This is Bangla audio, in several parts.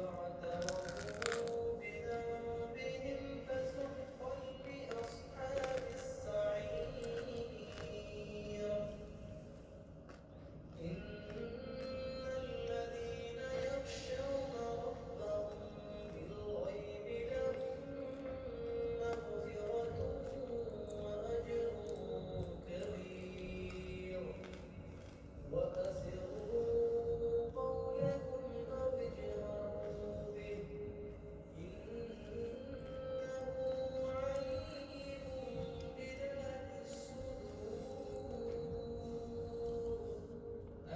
فاعترفوا بذنبهم فسحقا لأصحاب السعير إن الذين يخشون ربهم بالغيب لهم مغفرة وأجر كبير وأسروا قولكم أو اجهروا به إنه عليم بذات الصدور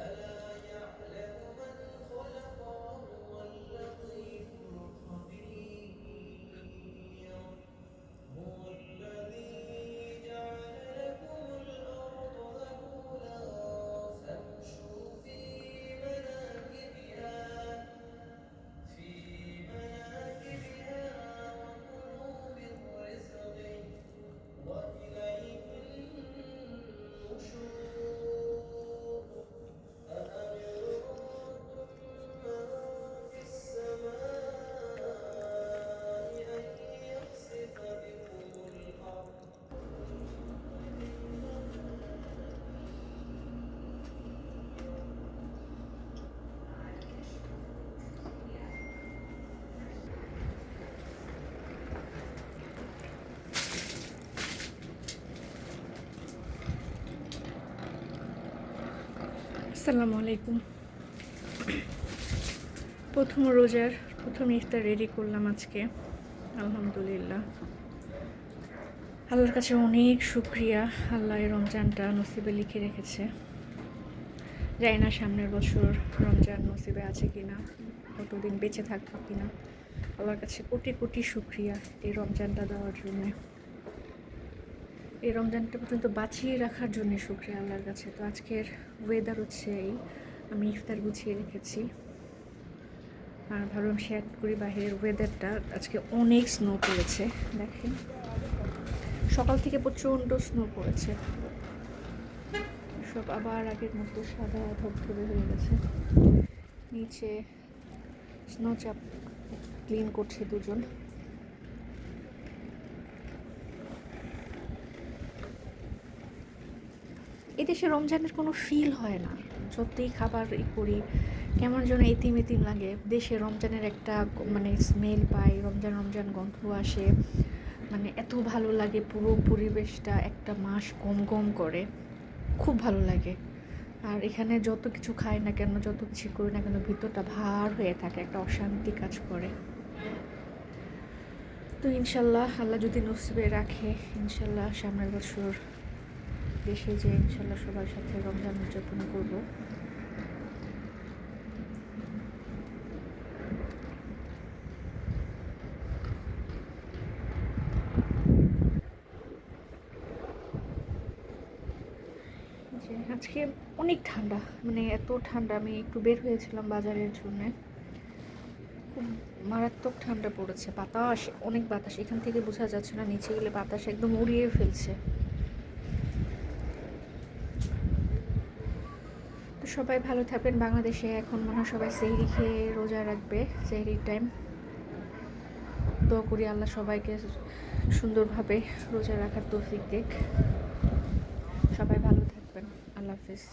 ألا يعلم من خلق وهو اللطيف الخبير هو الذي جعل لكم الأرض ذلولا فامشوا في مناكبها وكلوا من رزقه وإليه النشور أأمنتم من في السماء أن يخسف بكم الأرض আসসালামু আলাইকুম। প্রথম রোজার প্রথম ইফতার রেডি করলাম আজকে। আলহামদুলিল্লাহ, আল্লাহর কাছে অনেক শুকরিয়া। আল্লাহ এই রমজানটা নসিবে লিখে রেখেছে। জানি না সামনের বছর রমজান নসিবে আছে কিনা, কতদিন বেঁচে থাকবো কিনা। আল্লাহর কাছে কোটি কোটি শুকরিয়া এই রমজানটা দেওয়ার জন্যে, এই রমজানটা পর্যন্ত বাঁচিয়ে রাখার জন্য শুকরিয়া আল্লাহর কাছে। তো আজকের ওয়েদার হচ্ছে এই, আমি ইফতার গুছিয়ে রেখেছি আর ভাবলাম শেয়ার করি বাইরের ওয়েদারটা। আজকে অনেক স্নো পড়েছে, দেখেন সকাল থেকে প্রচণ্ড স্নো পড়েছে। সব আবার আগের মতো সাদা ধবধবে হয়ে গেছে। নিচে স্নো চাপ ক্লিন করছে দুজন। এদেশে রমজানের কোনো ফিল হয় না, যতই খাবার করি কেমন যেন এতিম এতিম লাগে। দেশে রমজানের একটা মানে স্মেল পাই, রমজান রমজান গন্ধ আসে, মানে এত ভালো লাগে। পুরো পরিবেশটা একটা মাস গম গম করে, খুব ভালো লাগে। আর এখানে যত কিছু খাই না কেন, যত কিছু করি না কেন, ভিতরটা ভার হয়ে থাকে, একটা অশান্তি কাজ করে। তো ইনশাল্লাহ আল্লাহ যদি নসিবে রাখে, ইনশাল্লাহ সামনের বছর দেশে যে ইনশাল্লাহ সবার সাথে রমজান উদযাপন করব। যে আজকে অনেক ঠান্ডা, মানে এত ঠান্ডা, আমি একটু বের হয়েছিলাম বাজারের জন্য, খুব মারাত্মক ঠান্ডা পড়েছে। বাতাস, অনেক বাতাস, এখান থেকে বোঝা যাচ্ছে না, নিচে গেলে বাতাস একদম উড়িয়ে ফেলছে। তো সবাই ভালো থাকবেন। বাংলাদেশে এখন মনে হয় সবাই সেহরি খেয়ে রোজা রাখবে, সেহরির টাইম। দোয়া করি আল্লাহ সবাইকে সুন্দরভাবে রোজা রাখার তৌফিক দিক। সবাই ভালো থাকবেন। আল্লাহ হাফিজ।